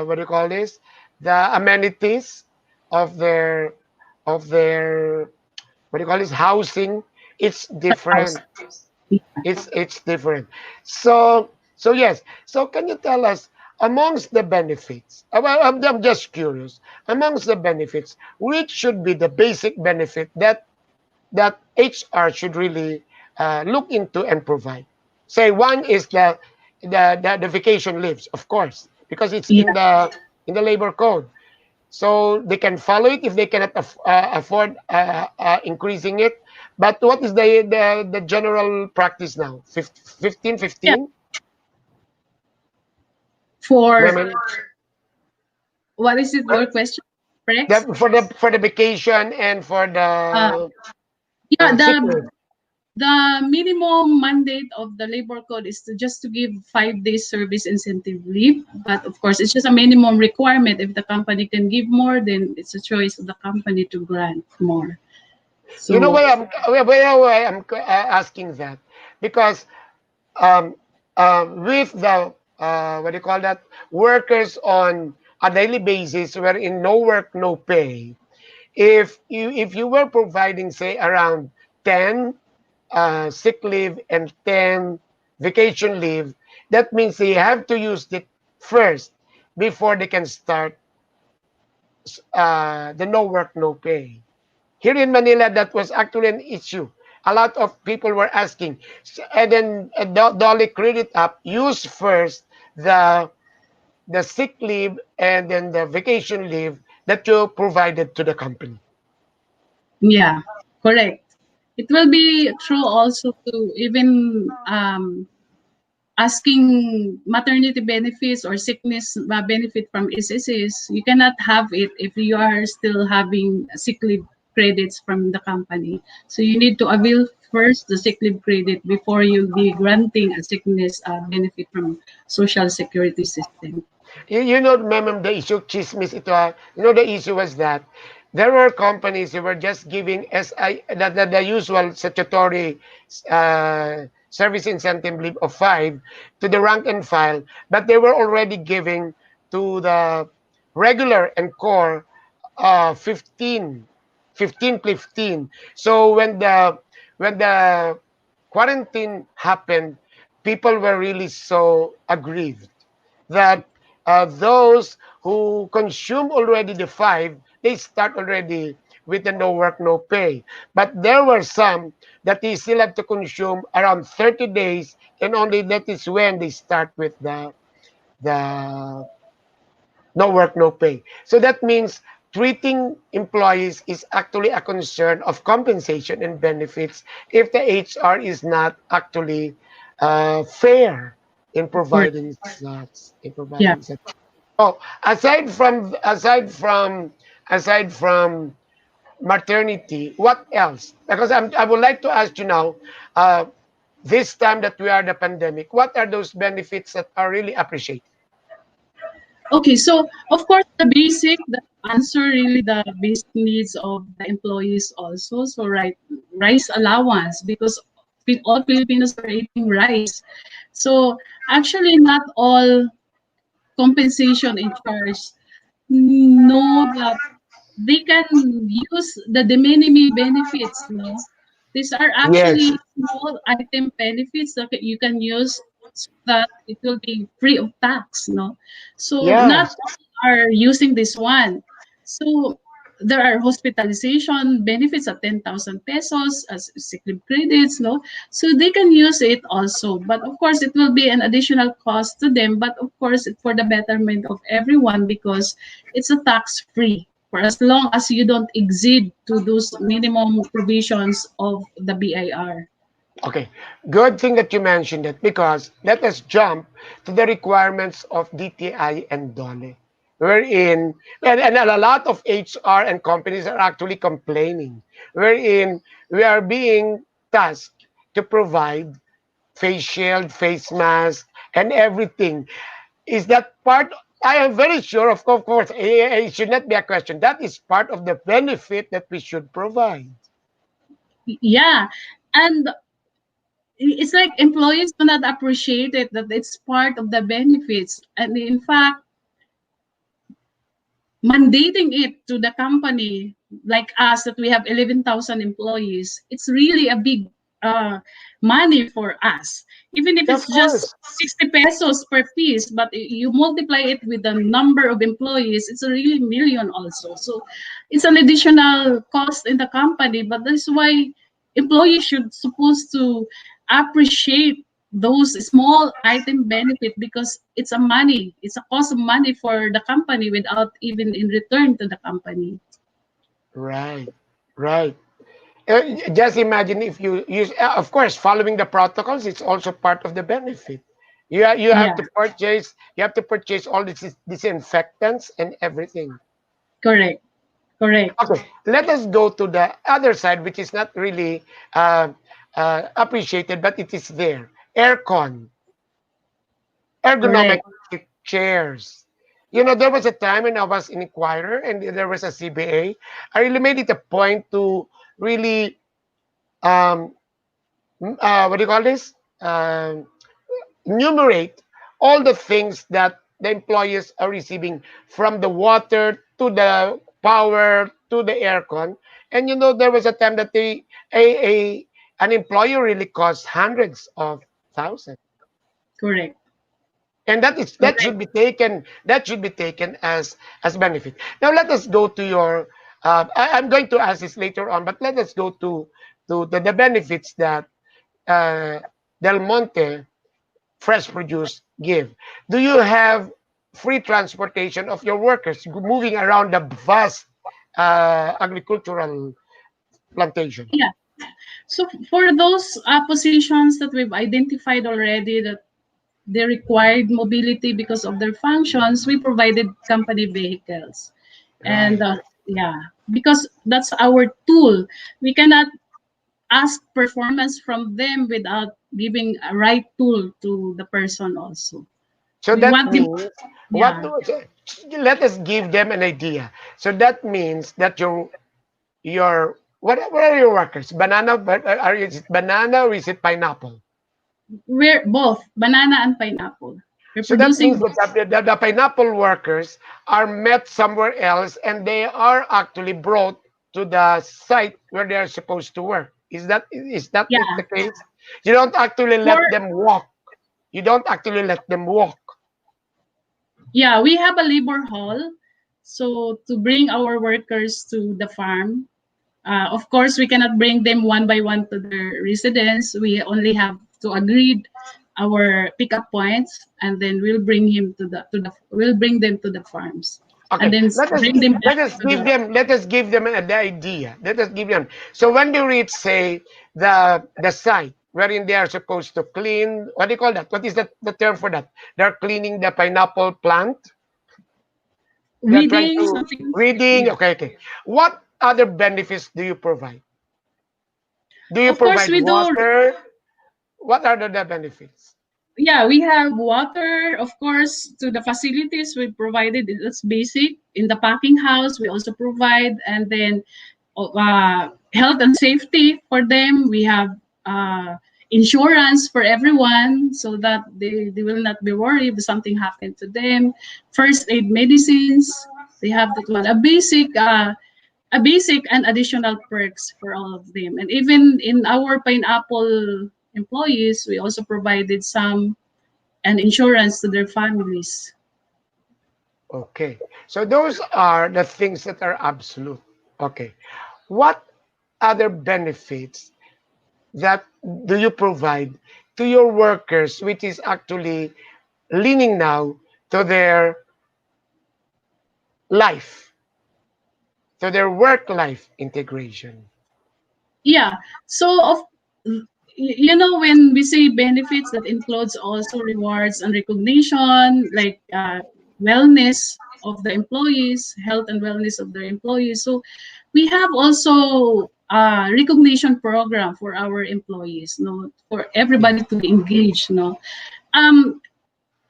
what do you call this? The amenities of their what do you call this housing, it's House. different. It's different. So yes. So can you tell us amongst the benefits? Well, I'm just curious. Amongst the benefits, which should be the basic benefit that HR should really look into and provide? Say one is the vacation leaves, of course, because it's Yeah. in the labor code. So they can follow it if they cannot afford increasing it. But what is the general practice now? 15, Yeah. 15? For Women? what is it your question, Rex? For the vacation and for Uh, yeah, sick leave. the minimum mandate of the labor code is to just to give 5 days service incentive leave. But of course, it's just a minimum requirement. If the company can give more, then it's a choice of the company to grant more. You know So why I'm asking that? Because um, with the what do you call that, workers on a daily basis where in no work no pay, if you were providing say around 10 sick leave and 10 vacation leave, that means they have to use it first before they can start the no work no pay. Here in Manila, that was actually an issue. A lot of people were asking, and then Dolly cleared it up. Use first the the sick leave and then the vacation leave that you provided to the company. yeah, correct. It will be true also to even asking maternity benefits or sickness benefit from SSS. You cannot have it if you are still having sick leave credits from the company. So you need to avail first the sick leave credit before you'll be granting a sickness benefit from social security system. You know, ma'am, the issue, chismis ito you know, the issue was that there were companies who were just giving the usual statutory service incentive leave of 5 to the rank and file, but they were already giving to the regular and core 15, 15, 15. So when the quarantine happened, people were really so aggrieved that those who consume already the 5, they start already with the no work, no pay. But there were some that they still have to consume around 30 days, and only that is when they start with the no work, no pay. So that means treating employees is actually a concern of compensation and benefits if the HR is not actually fair in Correct. providing such in Yeah. providing such. Oh, aside from maternity, what else? Because I would like to ask you now, uh, this time that we are the pandemic, what are those benefits that are really appreciated? Okay, so of course the basic, the answer really the basic needs of the employees also. So right, rice allowance because all Filipinos are eating rice. So actually not all compensation in charge know that they can use the de minimis benefits, no? These are Yes. actually small item benefits that you can use so that it will be free of tax, no? So not Yes. all are using this one. So there are hospitalization benefits at 10,000 pesos as sick leave credits, no? So they can use it also. But of course, it will be an additional cost to them. But of course, it's for the betterment of everyone because it's a tax-free for as long as you don't exceed to those minimum provisions of the BIR. Okay, good thing that you mentioned it because let us jump to the requirements of DTI and DOLE. Wherein, and a lot of HR and companies are actually complaining, wherein we are being tasked to provide face shield, face mask, and everything. Is that part? I am very sure, of course, it should not be a question. That is part of the benefit that we should provide. Yeah. And it's like employees do not appreciate it that it's part of the benefits. And in fact, mandating it to the company like us that we have 11,000 employees, it's really a big uh, money for us. Even if Yeah, it's of just course. 60 pesos per piece, but you multiply it with the number of employees, it's a really million also. So it's an additional cost in the company, but that's why employees should supposed to appreciate those small item benefit because it's a money, it's a cost of money for the company without even in return to the company. Right, right. Just imagine if you use, of course, following the protocols, it's also part of the benefit. You have Yeah, to purchase all this disinfectants and everything. correct, correct, Okay, let us go to the other side, which is not really uh, appreciated, but it is there. Aircon, ergonomic correct. chairs. You know, there was a time when I was in Inquirer and there was a CBA. I really made it a point to really um, what do you call this? Enumerate all the things that the employees are receiving from the water to the power to the aircon. And you know, there was a time that a an employer really costs hundreds of thousands. Correct, And correct. that should be taken as benefit. Now let us go to your I'm going to ask this later on, but let us go to the benefits that uh, Del Monte Fresh Produce give. Do you have free transportation of your workers moving around the vast agricultural plantation? Yeah. So for those positions that we've identified already that they required mobility because of their functions, we provided company vehicles. And Right. yeah, because that's our tool. We cannot ask performance from them without giving a right tool to the person also. So We that want them, means what? yeah, Let us give them an idea. So that means that your what are your workers? Banana? Is it banana or is it pineapple? we're both banana and pineapple. We're So that means producing that both. the pineapple workers are met somewhere else and they are actually brought to the site where they are supposed to work. Is that Yeah, the case? You don't actually for let them walk. You don't actually let them walk. yeah, we have a labor hall. So to bring our workers to the farm, of course, we cannot bring them one by one to their residence. We only have to agree our pickup points, and then we'll bring them to the farms. Okay, and then let us bring them back to the. let us give them the idea. Let us give them. So when they reach, say, the site wherein they are supposed to clean, what do you call that? What is the term for that? They're cleaning the pineapple plant. They're trying Weeding to something. reading. Yeah, Okay, okay. What other benefits do you provide? Do you of course provide we do. water? What are the benefits? Yeah, we have water, of course, to the facilities we provided. That's basic. In the packing house, we also provide, and then health and safety for them. We have uh, insurance for everyone so that they will not be worried if something happened to them. First aid medicines, they have that one. A basic and additional perks for all of them. And even in our pineapple employees, we also provided some and insurance to their families. Okay. So those are the things that are absolute. Okay. What other benefits that do you provide to your workers, which is actually leaning now to their life, to their work life integration? Yeah. So when we say benefits, that includes also rewards and recognition, like wellness of the employees, health and wellness of their employees. So we have also a recognition program for our employees, for everybody Yes. to be engaged, Um,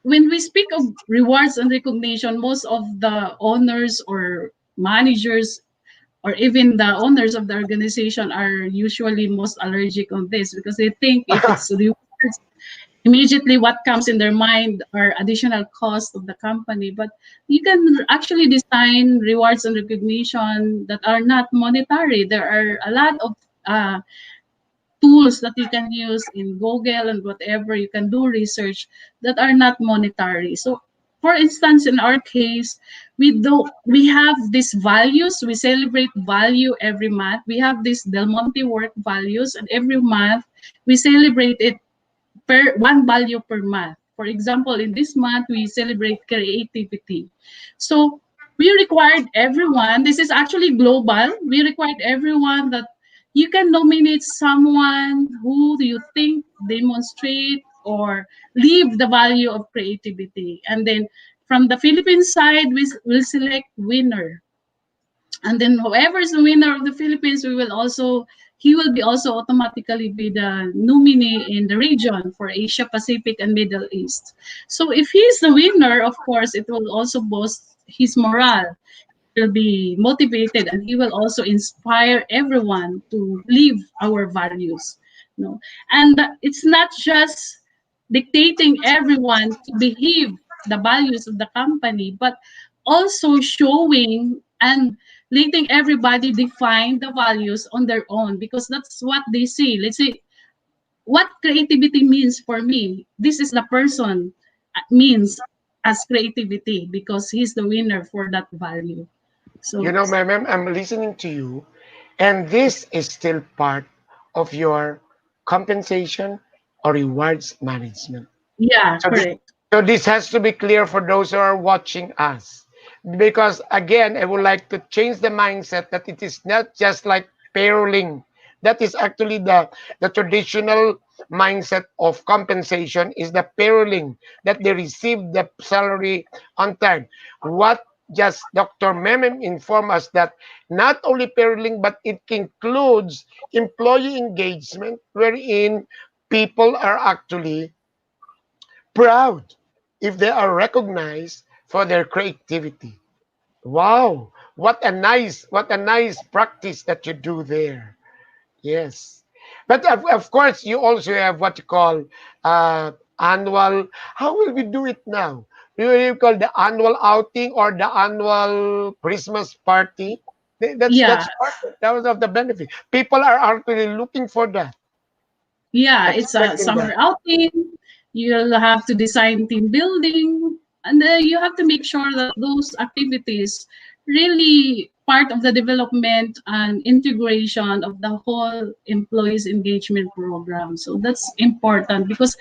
when we speak of rewards and recognition, most of the owners or managers or even the owners of the organization are usually most allergic on this because they think if it's rewards, immediately what comes in their mind are additional cost of the company. But you can actually design rewards and recognition that are not monetary. There are a lot of tools that you can use in Google and whatever. You can do research that are not monetary. So, for instance, in our case, we have these values. We celebrate value every month. We have these Del Monte work values, and every month we celebrate it per one value per month. For example, in this month we celebrate creativity. So we required everyone, this is actually global, we required everyone that you can nominate someone who you think demonstrate or live the value of creativity. And then from the Philippine side, we will select winner, and then whoever is the winner of the Philippines, he will be also automatically be the nominee in the region for Asia Pacific and Middle East. So if he's the winner, of course, it will also boost his morale. He will be motivated, and he will also inspire everyone to live our values. And it's not just dictating everyone to behave the values of the company, but also showing and letting everybody define the values on their own because that's what they see. Let's say what creativity means for me. This is the person means as creativity because he's the winner for that value. You So know, ma'am, I'm listening to you, and this is still part of your compensation or rewards management. yeah, So this, correct. so this has to be clear for those who are watching us. Because again, I would like to change the mindset that it is not just like payrolling. That is actually the traditional mindset of compensation is the payrolling, that they receive the salary on time. What just Dr. Memem informed us that not only payrolling, but it includes employee engagement, wherein people are actually proud if they are recognized for their creativity. Wow, what a nice practice that you do there. Yes. But of course you also have what you call annual, how will we do it now? Will you call the annual outing or the annual Christmas party? Yeah, That's part that was of the benefit. People are actually looking for that, yeah, it's a expecting summer that. outing. You'll have to design team building, and you have to make sure that those activities really part of the development and integration of the whole employees engagement program. So that's important because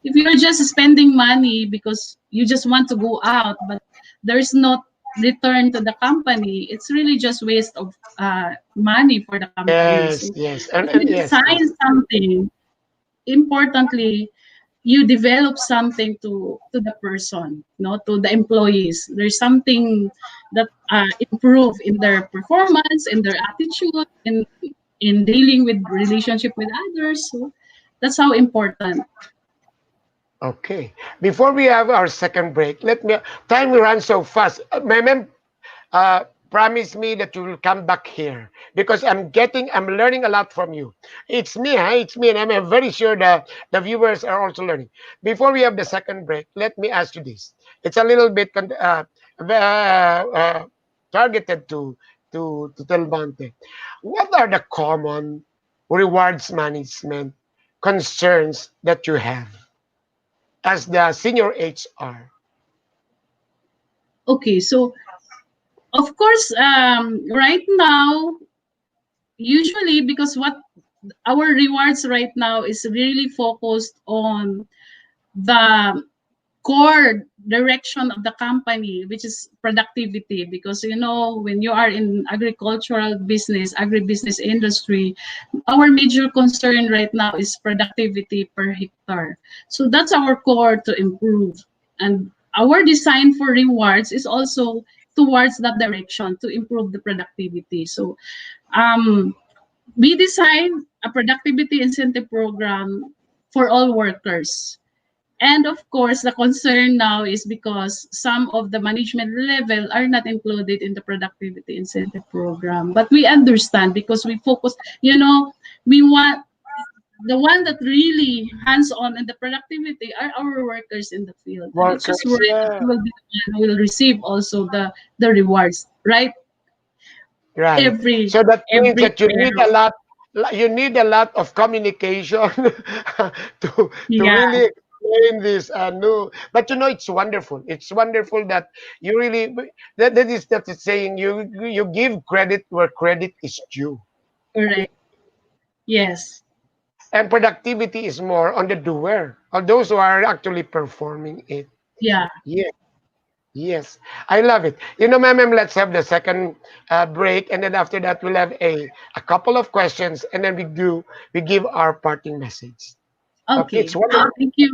if you're just spending money because you just want to go out, but there's not return to the company, it's really just waste of money for the company. Yes, So yes, if and you yes, design yes. something, importantly, you develop something to the person, no, to the employees. There's something that improve in their performance, in their attitude, in dealing with relationship with others. So that's how important. Okay. Before we have our second break, let me. Time will run so fast. Ma'am, promise me that you will come back here because I'm learning a lot from you. It's me, huh? It's me, and I'm very sure the viewers are also learning. Before we have the second break, let me ask you this. It's a little bit targeted to Del Monte. What are the common rewards management concerns that you have as the senior HR? Okay, so of course, right now, usually because what our rewards right now is really focused on the core direction of the company, which is productivity. Because when you are in agricultural business, agribusiness industry, our major concern right now is productivity per hectare. So that's our core to improve. And our design for rewards is also towards that direction to improve the productivity. So um, we designed a productivity incentive program for all workers. And of course, the concern now is because some of the management level are not included in the productivity incentive program. But we understand because we focus, we want the one that really hands-on in the productivity are our workers in the field. And it's just Workers, right that yeah. we will be the one who will receive also the rewards, right? Right. Every So that means every that you need payroll. a lot, you need a lot of communication to Yeah, really explain this new. But it's wonderful. It's wonderful that you really that is saying you give credit where credit is due, correct. Yes. and productivity is more on the doer, on those who are actually performing it. Yeah. Yeah. Yes, I love it. Ma'am, let's have the second break, and then after that, we'll have a couple of questions, and then we give our parting message. Okay, it's Okay. wonderful. Thank you.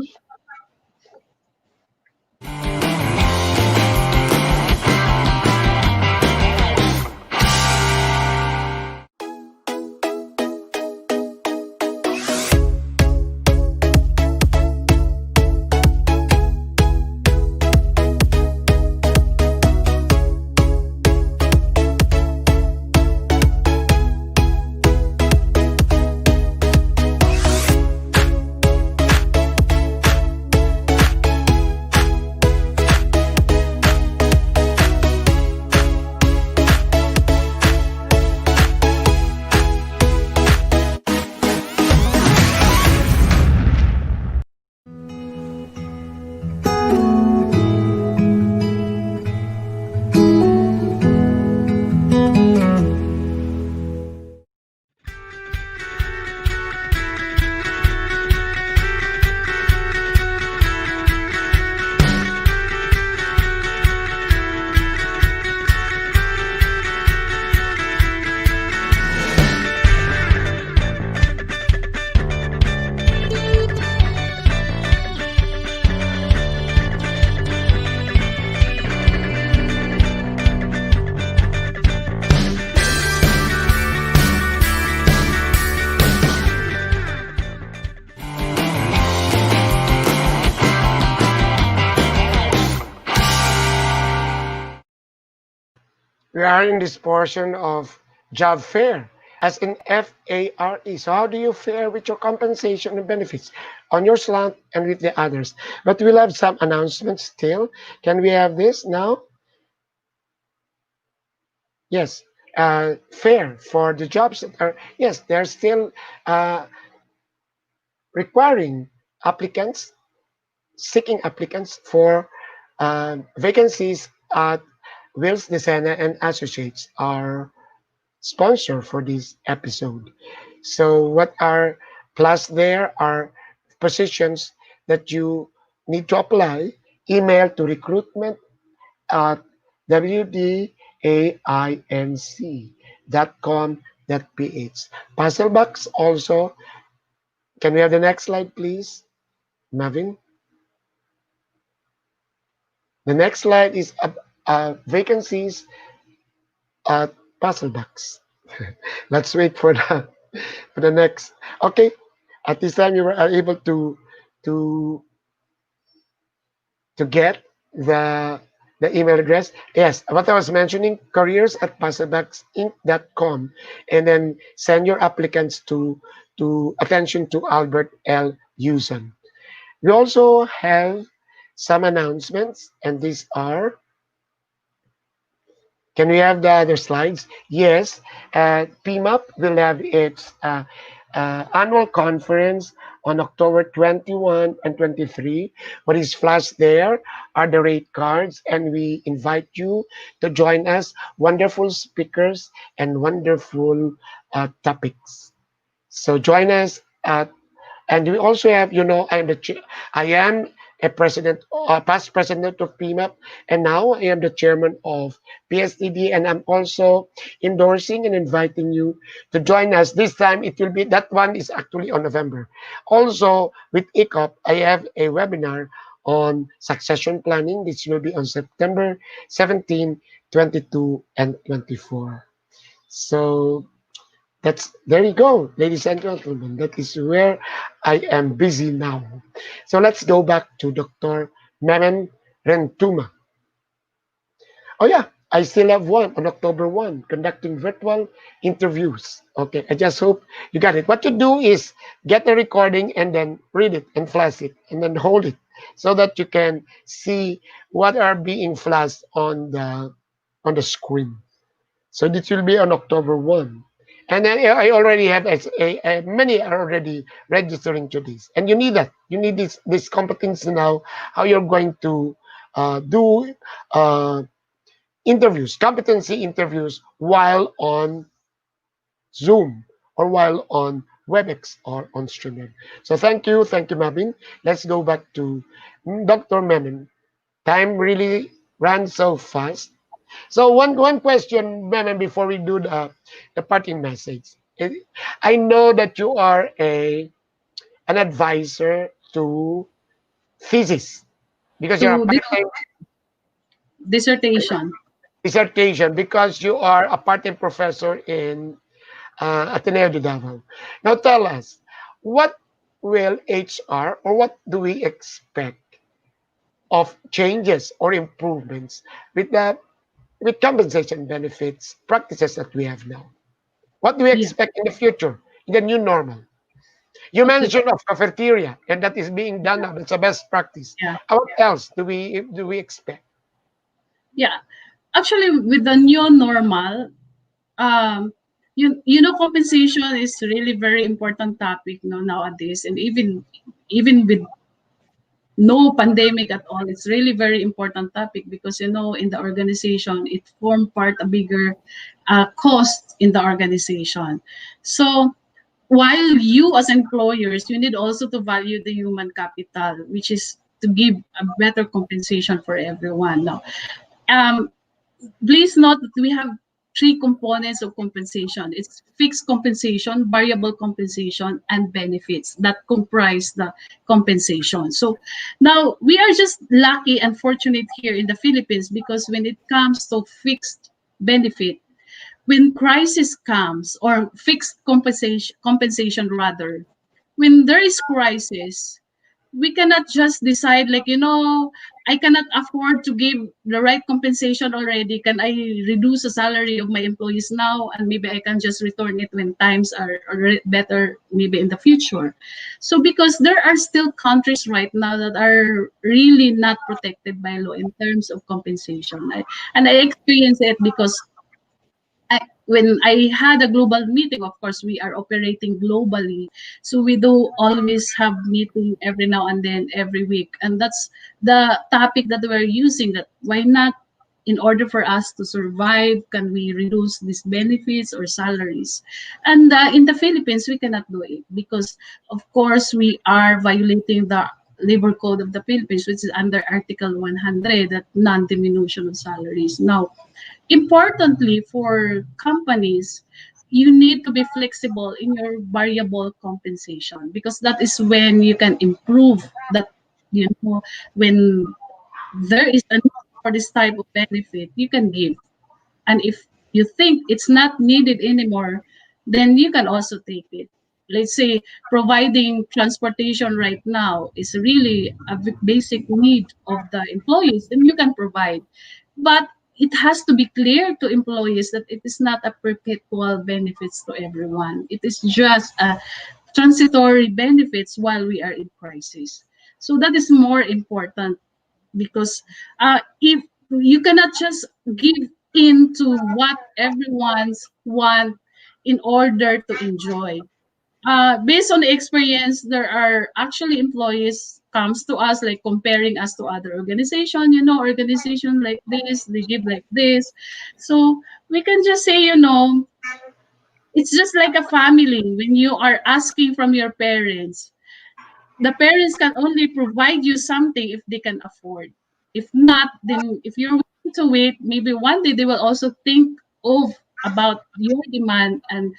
We are in this portion of job fair, as in FARE. So, how do you fare with your compensation and benefits on your slant and with the others? But we'll have some announcements still. Can we have this now? Yes, fair for the jobs that are, yes, they're still uh, requiring applicants, seeking applicants for vacancies at Wills Desena and Associates, our sponsor for this episode. So, what are plus there are positions that you need to apply. Email to recruitment at wdainc.com.ph. Puzzlebox also. Can we have the next slide, please, Marvin? The next slide is vacancies at Puzzlebox. Let's wait for the next. Okay, at this time you are able to to get the email address. Yes, what I was mentioning, careers at puzzleboxinc.com, and then send your applicants to attention to Albert L. Uson. We also have some announcements, and these are. Can we have the other slides? Yes, PMAP will have its annual conference on October 21 and 23. What is flashed there are the rate cards, and we invite you to join us. Wonderful speakers and wonderful topics. So join us at and we also have, I am a president, past president of PMAP, and now I am the chairman of PSTD, and I'm also endorsing and inviting you to join us. This time it will be, that one is actually on November. Also, with ICOP, I have a webinar on succession planning. This will be on September 17, 22, and 24. So there you go, ladies and gentlemen. That is where I am busy now. So let's go back to Dr. Memen Rentuma. Oh yeah, I still have one on October 1, conducting virtual interviews. Okay, I just hope you got it. What you do is get a recording and then read it and flash it and then hold it so that you can see what are being flashed on the screen. So this will be on October 1. And then I already have many are already registering to this. And you need that. You need this competence now, how you're going to do interviews, competency interviews while on Zoom or while on WebEx or on Streaming. So thank you, Mabin. Let's go back to Dr. Menon. Time really ran so fast. So one question, Menon, before we do the parting message. I know that you are an advisor to thesis because you're a to this part-time dissertation. dissertation because you are a part-time professor in Ateneo de Davao. Now tell us, what will HR or what do we expect of changes or improvements with the with compensation benefits practices that we have now? What do we Yeah. expect in the future, in the new normal? You Okay. mentioned of cafeteria, and that is being done now. That's a best practice. Yeah. What else do we expect? Yeah. Actually, with the new normal, um, compensation is really very important topic nowadays, and even with no pandemic at all, it's really very important topic because in the organization it form part a bigger cost in the organization. So while you as employers, you need also to value the human capital, which is to give a better compensation for everyone. Now, um, please note that we have three components of compensation. It's fixed compensation, variable compensation, and benefits that comprise the compensation. So now we are just lucky and fortunate here in the Philippines because when it comes to fixed benefit, when crisis comes or fixed compensation rather, when there is crisis, we cannot just decide like I cannot afford to give the right compensation already. Can I reduce the salary of my employees now and maybe I can just return it when times are better maybe in the future? So because there are still countries right now that are really not protected by law in terms of compensation. And I experience it because when I had a global meeting, of course, we are operating globally. So we do always have meeting every now and then, every week. And that's the topic that we're using, that why not, in order for us to survive, can we reduce these benefits or salaries? And in the Philippines, we cannot do it because, of course, we are violating Labor Code of the Philippines, which is under Article 100, that non-diminution of salaries. Now, importantly for companies, you need to be flexible in your variable compensation, because that is when you can improve that, when there is a need for this type of benefit, you can give. And if you think it's not needed anymore, then you can also take it. Let's say providing transportation right now is really a basic need of the employees, then you can provide. But it has to be clear to employees that it is not a perpetual benefits to everyone. It is just a transitory benefits while we are in crisis. So that is more important, because if you cannot just give in to what everyone's want in order to enjoy. Based on the experience, there are actually employees comes to us like comparing us to other organization. Organization like this, they give like this. So we can just say, it's just like a family when you are asking from your parents. The parents can only provide you something if they can afford. If not, then if you're willing to wait, maybe one day they will also think of about your demand, and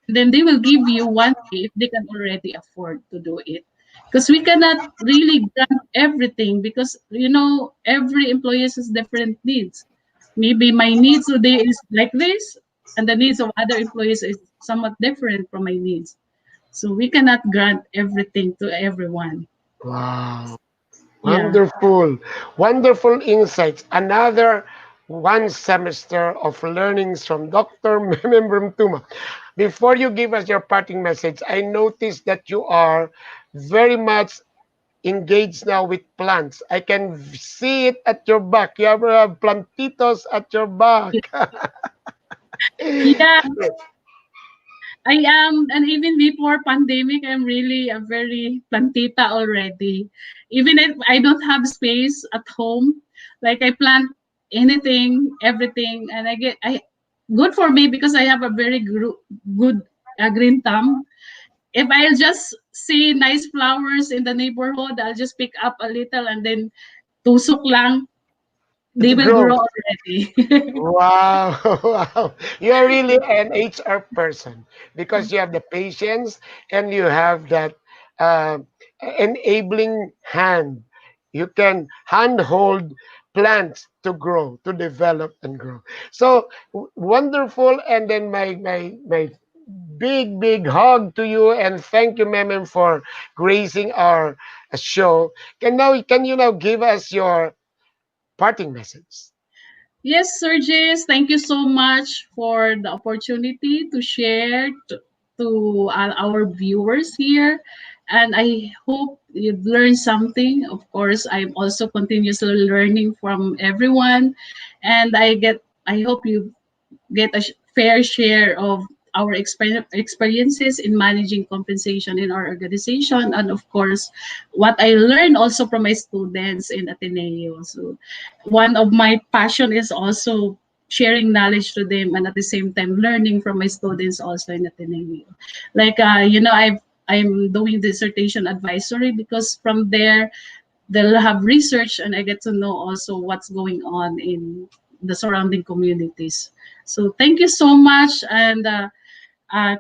then they will give you one day if they can already afford to do it. Because we cannot really grant everything, because every employee has different needs. Maybe my needs today is like this, and the needs of other employees is somewhat different from my needs. So we cannot grant everything to everyone. Wow. Yeah. Wonderful. Wonderful insights. Another one semester of learnings from Dr. Memem Tuma. Before you give us your parting message, I noticed that you are very much engaged now with plants. I can see it at your back. You have plantitos at your back. Yeah, I am, and even before pandemic, I'm really a very plantita already. Even if I don't have space at home, like I plant anything, everything, and I good for me because I have a very good green thumb. If I'll just see nice flowers in the neighborhood, I'll just pick up a little and then tusok lang, they It will grow grows. already. Wow, wow. You're really an HR person because you have the patience and you have that uh, enabling hand. You can handhold plants to grow, to develop and grow. So wonderful. And then my big hug to you and thank you, Mem, for gracing our show. Can you now give us your parting message? Yes, Sergis, thank you so much for the opportunity to share to our viewers here. And I hope you've learned something. Of course, I'm also continuously learning from everyone. And I hope you get a fair share of our experiences in managing compensation in our organization, and of course what I learned also from my students in Ateneo. So one of my passion is also sharing knowledge to them, and at the same time learning from my students also in Ateneo. Like I'm doing dissertation advisory, because from there they'll have research and I get to know also what's going on in the surrounding communities. So thank you so much, and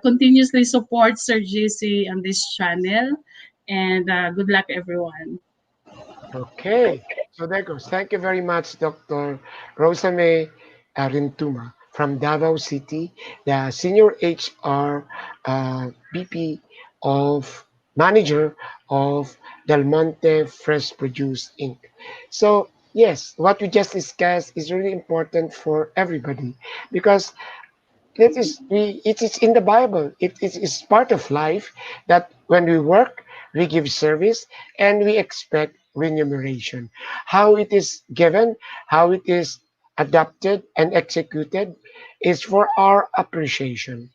continuously support Sir JC on this channel, and good luck everyone. Okay, so there goes. Thank you very much, Dr. Rosame Rentuma from Davao City, the Senior HR VP of Manager of Del Monte Fresh Produce Inc. So, yes, what we just discussed is really important for everybody because it is in the Bible. It is part of life that when we work, we give service and we expect remuneration. How it is given, how it is adopted and executed is for our appreciation.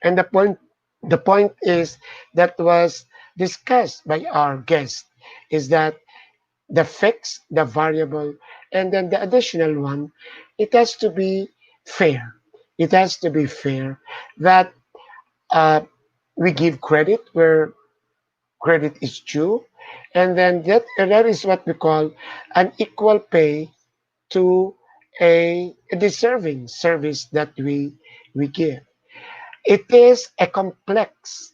And the point is that was discussed by our guest is that the fixed, the variable, and then the additional one, it has to be fair. It has to be fair that uh, we give credit where credit is due, And then that is what we call an equal pay to a deserving service that we give. It is a complex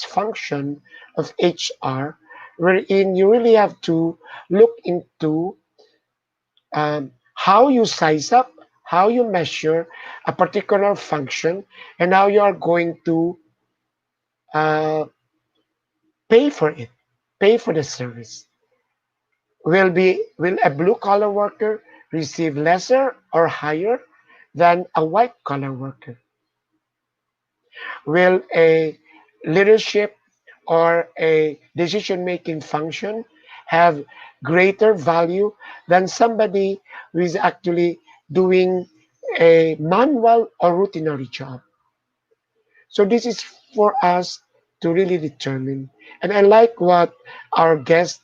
function of HR wherein you really have to look into how you size up, how you measure a particular function, and how you are going to uh, pay for it, pay for the service. Will a blue collar worker receive lesser or higher than a white collar worker? Will a leadership or a decision making function have greater value than somebody who is actually doing a manual or routinary job? So this is for us to really determine. And I like what our guest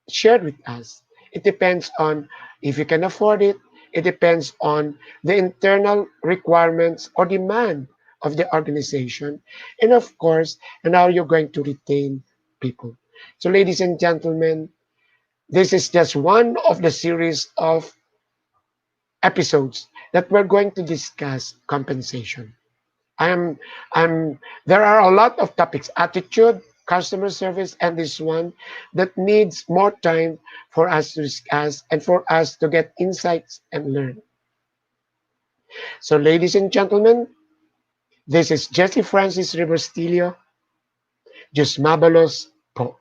shared with us. It depends on if you can afford it. It depends on the internal requirements or demand of the organization. And of course, and how you're going to retain people. So, ladies and gentlemen, this is just one of the series of episodes that we're going to discuss compensation. I'm I'm there are a lot of topics, attitude, customer service, and this one that needs more time for us to discuss and for us to get insights and learn. So ladies and gentlemen, this is Jesse Francis Rebustillo, Just Mabalos po.